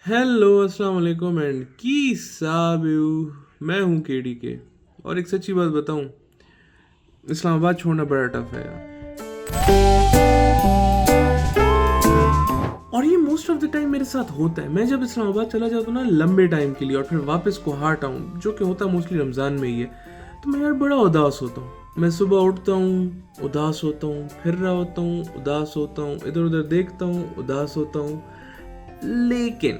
Hello अस्सलाम वालेकुम and की साबियू। मैं हूँ केडी के। और एक सच्ची बात बताऊँ, इस्लामाबाद छोड़ना बड़ा टफ है यार। और ये मोस्ट ऑफ द टाइम मेरे साथ होता है। मैं जब इस्लामाबाद चला जाता हूँ ना लंबे टाइम के लिए और फिर वापस कोहार टाउन, जो कि होता है मोस्टली रमज़ान में ही है, तो मैं यार बड़ा उदास होता हूँ। मैं सुबह उठता हूँ, उदास होता हूँ, फिर रहा होता हूँ, उदास होता हूँ, इधर उधर देखता हूँ, उदास होता हूँ। लेकिन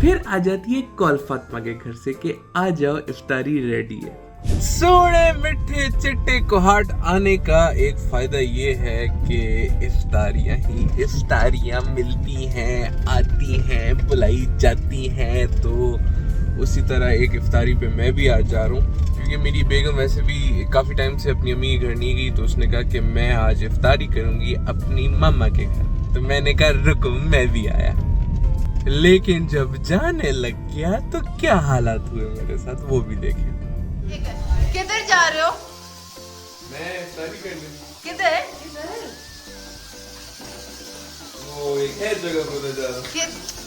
फिर आ जाती है कॉल फातिमा के घर से कि आ जाओ इफ्तारी रेडी है। सोने मिठे चिट्टे कोहाट आने का एक फायदा ये है कि इफ्तारियां ही इफ्तारियां मिलती हैं, आती हैं, बुलाई जाती हैं। तो उसी तरह एक इफ्तारी पे मैं भी आज जा रहा हूँ, क्योंकि मेरी बेगम वैसे भी काफ़ी टाइम से अपनी अम्मी के घर नहीं गई, तो उसने कहा कि मैं आज इफ्तारी करूँगी अपनी मामा के घर। तो मैंने कहा रुको, मैं भी आया। लेकिन जब जाने लग गया तो क्या हालात हुए मेरे साथ वो भी देखिए। ठीक है, किधर जा रहे हो? मैं इफ्तारी करने किधर? वो एक है जगह पर उधर जा रहा कि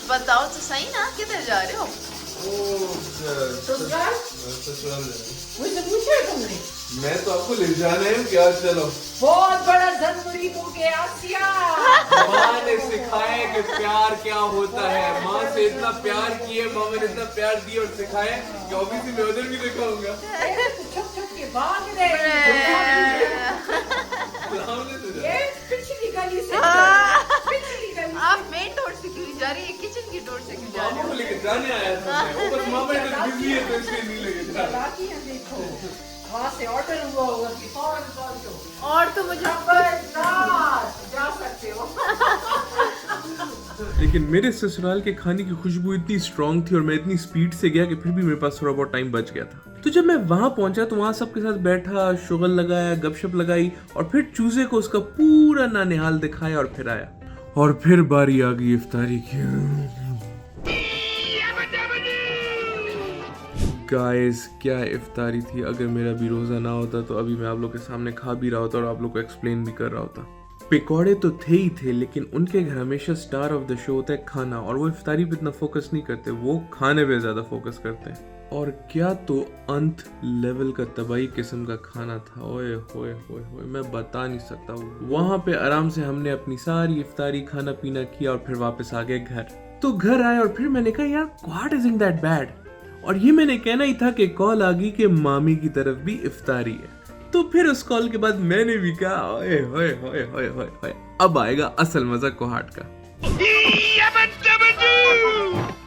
बताओ तो सही ना, किधर जा रहे हो? हूँ। ससुराल? ससुराल जा रहा मुझसे पूछा है तुमने? हूँ। मैं तो आपको ले जाना है क्या? चलो। बहुत बड़ा जरूरी हो गया आसिया। माँ ने सिखाया कि प्यार क्या होता है। माँ से इतना प्यार किए, माँ ने इतना प्यार दिया और सिखाया कि ऑब्वियसली मैं उधर भी दिखाऊंगा। छुप छुप के भाग रहे ये पिछली गली से पिछली गली आप मेन डोर से क्यों जा रही है, किचन की डोर से क्यों जा रही मामा हो? को लेके जाने आया था मैं। ऊपर मामा इधर बिजी है तो इसलिए नहीं लेके जा रहा। चलाती है देखो वहाँ से ऑर्डर हुआ होगा कि फौरन पहुंचो। और तो मुझे जा सकते हो। लेकिन मेरे ससुराल के खाने की खुशबू इतनी स्ट्रांग थी और मैं इतनी स्पीड से गया कि फिर भी मेरे पास थोड़ा बहुत टाइम बच गया था। तो जब मैं वहां पहुंचा तो वहां सबके साथ बैठा, शुगल लगाया, गपशप लगाई और फिर चूजे को उसका पूरा नानिहाल दिखाया और फिर आया। और फिर बारी आ गई इफ्तारी की। गाइस, क्या इफ्तारी थी। अगर मेरा भी रोज़ा ना होता तो अभी मैं आप लोग के सामने खा भी रहा होता और आप लोग को एक्सप्लेन भी कर रहा होता। पकौड़े तो थे ही थे, लेकिन उनके घर हमेशा स्टार ऑफ द शो होता है खाना, और वो इफ्तारी पे इतना फोकस नहीं करते, वो खाने पे ज़्यादा फोकस करते हैं। और क्या तो अंत लेवल का तबाही किस्म का खाना था। ओए होए होए होए, मैं बता नहीं सकता। वहाँ पे आराम से हमने अपनी सारी इफ्तारी खाना पीना किया और फिर वापस आ गए घर। तो घर आए और फिर मैंने कहा यार what is in that bad. और ये मैंने कहना ही था कि कॉल आ गई कि मामी की तरफ भी इफ्तारी है। तो फिर उस कॉल के बाद मैंने भी कहा ओए होए होए होए होए होए, अब आएगा असल मजा कोहाट का।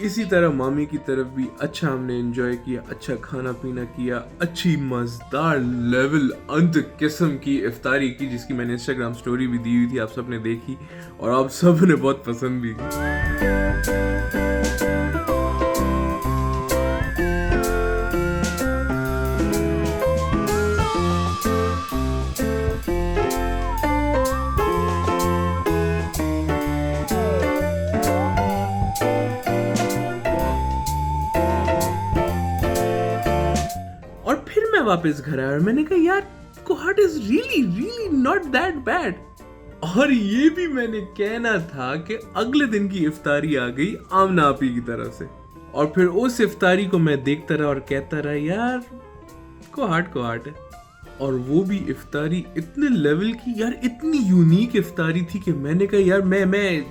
इसी तरह मामी की तरफ भी अच्छा हमने एंजॉय किया, अच्छा खाना पीना किया, अच्छी मजेदार लेवल अंत किस्म की इफ्तारी की, जिसकी मैंने इंस्टाग्राम स्टोरी भी दी हुई थी, आप सबने देखी और आप सब ने बहुत पसंद भी की। और फिर मैं वापस घर आया और मैंने कहा यार Kohat is really really not that bad. और ये भी मैंने कहना था कि अगले दिन की इफ्तारी आ गई आमना आपी की तरफ से। और फिर उस इफ्तारी को मैं देखता रहा और कहता रहा यार कोहाट कोहाट है। और वो भी इफ्तारी इतने लेवल की यार, इतनी यूनिक इफ्तारी थी कि मैंने कहा यार मैं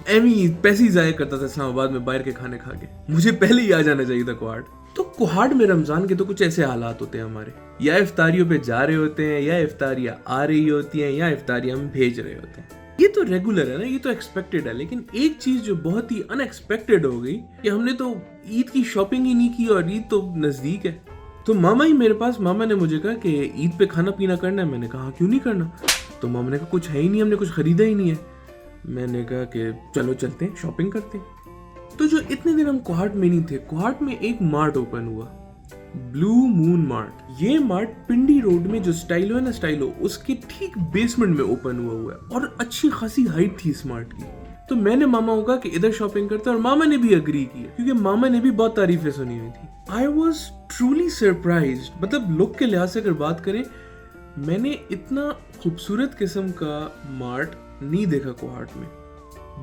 एमी पैसे ही जाया करता था इस्लामाबाद में बाहर के खाने खा के, मुझे पहले ही आ जाना चाहिए था कोहाट। तो कोहाट में रमजान के तो कुछ ऐसे हालात होते हैं हमारे, या इफ्तारियों पे जा रहे होते हैं, या इफ्तारियां आ रही होती हैं, या इफ्तारियां हम भेज रहे होते हैं। ये तो रेगुलर है ना, ये तो एक्सपेक्टेड है। लेकिन एक चीज जो बहुत ही अनएक्सपेक्टेड हो गई कि हमने तो ईद की शॉपिंग ही नहीं की और ईद तो नजदीक है। तो मामा ही मेरे पास, मामा ने मुझे कहा कि ईद पे खाना पीना करना है। मैंने कहा क्यों नहीं करना। तो मामा ने कहा कुछ है ही नहीं, हमने कुछ खरीदा ही नहीं है। मैंने कहा कि चलो चलते हैं शॉपिंग करते हैं। तो जो इतने दिन हम कोहाट में नहीं थे, कोहाट में एक मार्ट ओपन हुआ, ब्लू मून मार्ट। ये मार्ट पिंडी रोड में जो स्टाइलो है ना, स्टाइलो, उसके ठीक बेसमेंट में ओपन हुआ है और अच्छी खासी हाइट थी इस मार्ट की। तो मैंने मामा को कहा कि इधर शॉपिंग करते हैं और मामा ने भी अग्री किया, क्योंकि मामा ने भी बहुत तारीफें सुनी हुई थी। I was truly surprised. मतलब लुक के लिहाज से अगर बात करें, मैंने इतना खूबसूरत किस्म का मार्ट नहीं देखा कोहाट में।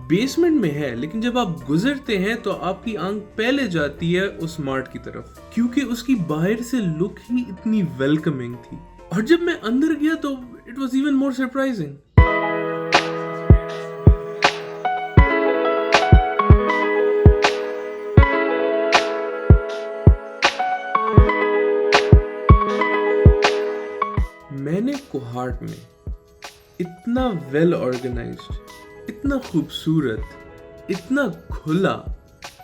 बेसमेंट में है, लेकिन जब आप गुजरते हैं तो आपकी आंख पहले जाती है उस मार्ट की तरफ, क्योंकि उसकी बाहर से लुक ही इतनी वेलकमिंग थी। और जब मैं अंदर गया तो it was even more surprising. मैंने कोहाट में इतना वेल ऑर्गेनाइज्ड, इतना खूबसूरत, इतना खुला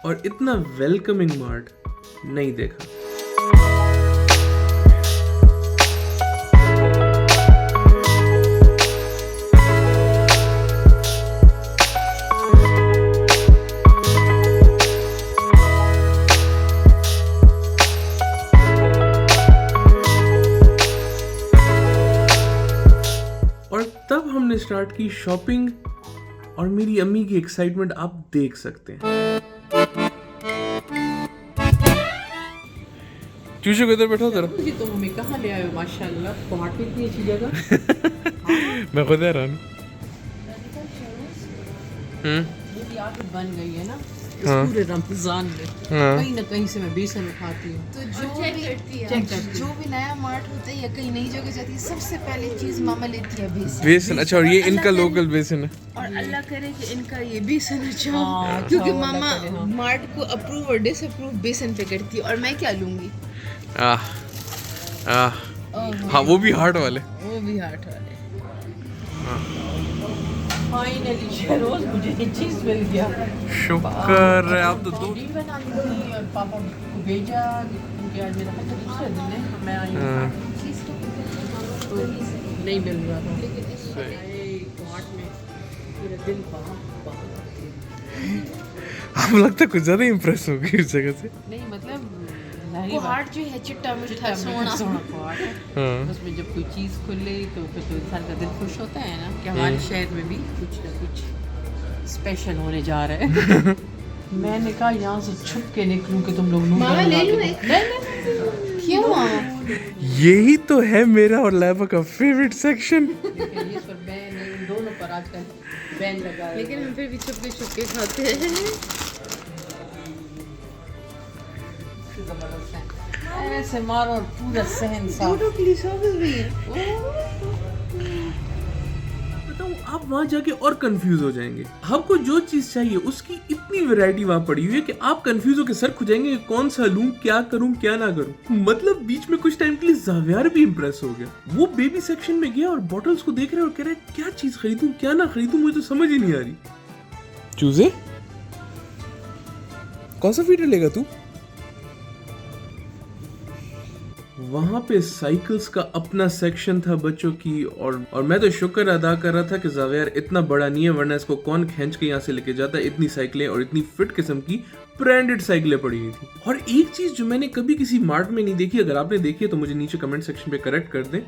और इतना वेलकमिंग मार्ट नहीं देखा। और तब हमने स्टार्ट की शॉपिंग, और मेरी अम्मी की एक्साइटमेंट आप देख सकते हैं। चूचू किधर बैठा जरा? जी तुम हमें कहाँ ले आए हो माशाल्लाह, कोहाट में इतनी अच्छी जगह। मैं खुद रहा हूँ। मेरी आदत बन गई है ना इस हाँ। पूरे रमजान में कहीं ना कहीं से मैं बेसन उठाती हूँ। तो जो भी चेक करती जो भी नया मार्ट होता है या कहीं नई जगह जाती है, सबसे पहले चीज मामा लेती है बेसन। बेसन, अच्छा, और ये इनका लोकल बेसन है। और अल्लाह करे कि इनका ये बेसन अच्छा हो, हाँ, क्योंकि अच्छा हो, मामा अल्लाह करे, हाँ। मार्ट को अप्रूव और डिसअप्रूव बेसन पे करती है, और मैं क्या लूंगी? आह आह, हाँ वो भी हार्ट वाले। वो भी हार्ट वाले। फाइनली शहरोज मुझे ये चीज मिल गया। शुक्र है, आप तो दो। रोटी बना ली थी और पापा को भेजा क्योंकि आज मेरा हज दूसरा दिन है, मैं आई हाँ। तो नहीं मिल रहा था। कोहाट में मेरा दिल आप लगता है कुछ ज्यादा इम्प्रेस हो गई उस जगह से। नहीं मतलब कोहाट जो है चिट्टा मिठा सोना। कोहाट है। हाँ। उसमें जब कोई चीज़ खुले तो फिर तो इंसान का दिल खुश होता है ना कि हमारे शहर में भी कुछ ना कुछ स्पेशल होने जा रहा है। मैंने कहा यहाँ से छुप के निकलूं कि तुम लोग मामा ले लूं नहीं एक? नहीं क्यों मामा? यही तो है मेरा और लैबा का फेवरेट सेक्शन। लेकिन ये पर बैन है, इन दोनों पर आजकल बैन लगा है। लेकिन हम फिर भी छुप के खाते हैं। जबरदस्त है, ऐसे मारो और पूरा सहन साफ। फोटो के लिए सर्विस भी है। बताऊं, आप वहां जाके और कंफ्यूज हो जाएंगे। आपको जो चीज चाहिए उसकी इतनी वैरायटी वहां पड़ी हुई है कि आप कंफ्यूज होकर सर खुजाएंगे, कौन सा लूं, क्या करूं, क्या ना करूं। मतलब बीच में कुछ टाइम के लिए जावियार भी इंप्रेस हो गया। वो बेबी सेक्शन में गया और बॉटल्स को देख रहे और कह रहे क्या चीज खरीदूं, क्या ना खरीदूं, मुझे तो समझ ही नहीं आ रही। चूजे, कौन सा फीडर लेगा तू? वहाँ पे साइकिल्स का अपना सेक्शन था बच्चों की, और मैं तो शुक्र अदा कर रहा था कि जावियर इतना बड़ा नहीं है, वरना इसको कौन खींच के यहाँ से लेके जाता। इतनी साइकिलें और इतनी फिट किस्म की ब्रांडेड साइकिलें पड़ी हुई थी। और एक चीज जो मैंने कभी किसी मार्ट में नहीं देखी, अगर आपने देखी है तो मुझे नीचे कमेंट सेक्शन पे करेक्ट कर दें,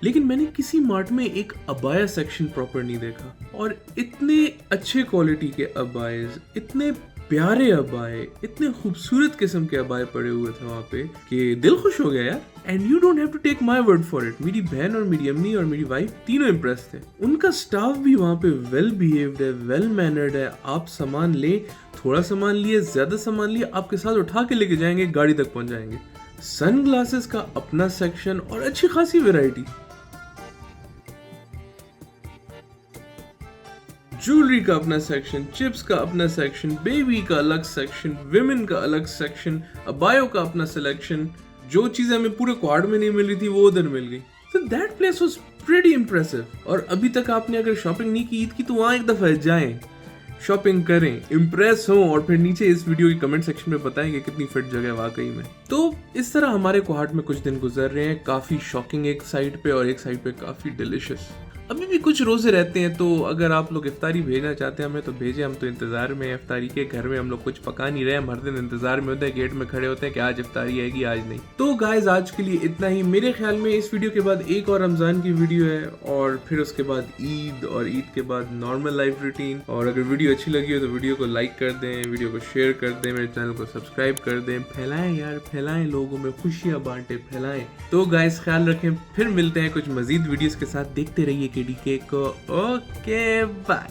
लेकिन मैंने किसी मार्ट में एक अबाया सेक्शन प्रॉपर नहीं देखा। और इतने अच्छे क्वालिटी के अबायज, इतने प्यारे अबाए, इतने खूबसूरत किस्म के अबाए पड़े हुए थे वहाँ पे कि दिल खुश हो गया यार। And you don't have to take my word for it, मेरी बहन और मेरी अम्मी और मेरी वाइफ तीनों इम्प्रेस थे। उनका स्टाफ भी वहाँ पे वेल बिहेव्ड है, वेल मैनर्ड है। आप सामान ले, थोड़ा सामान लिए, ज्यादा सामान लिए, आपके साथ उठा के लेके जाएंगे, गाड़ी तक पहुंच जाएंगे। सन ग्लासेस का अपना सेक्शन और अच्छी खासी वैरायटी। ज्वेलरी का अपना सेक्शन, चिप्स का अपना सेक्शन, बेबी का अलग सेक्शन, विमेन का अलग सेक्शन, अबायो का अपना सिलेक्शन। जो चीजें हमें पूरे क्वाड में नहीं मिल रही थी वो उधर मिल गई। So that place was pretty impressive। और अभी तक आपने अगर शॉपिंग नहीं की ईद की तो वहाँ एक दफा जाएं, शॉपिंग करें, इम्प्रेस हो, और फिर नीचे इस वीडियो की कमेंट सेक्शन में बताएं कि कितनी फिट जगह है वाकई में। तो इस तरह हमारे कोहाट में कुछ दिन गुजर रहे हैं, काफी शॉकिंग एक साइड पे और एक साइड पे काफी डिलिशियस। अभी भी कुछ रोजे रहते हैं, तो अगर आप लोग इफ्तारी भेजना चाहते हैं हमें तो भेजें। हम तो इंतजार में हैं इफ्तारी के। घर में हम लोग कुछ पका नहीं रहे, हम हर दिन इंतजार में होते हैं, गेट में खड़े होते हैं कि आज इफ्तारी आएगी, आज नहीं। तो गाइस आज के लिए इतना ही। मेरे ख्याल में इस वीडियो के बाद एक और रमजान की वीडियो है, और फिर उसके बाद ईद, और ईद के बाद नॉर्मल लाइफ रूटीन। और अगर वीडियो अच्छी लगी हो तो वीडियो को लाइक कर दें, वीडियो को शेयर कर दें, मेरे चैनल को सब्सक्राइब कर दें। फैलाएं यार, फैलाएं, लोगों में खुशियां बांटे, फैलाएं। तो गाइस ख्याल रखें, फिर मिलते हैं कुछ मजीद वीडियोस के साथ। देखते रहिए KDK को। Okay bye.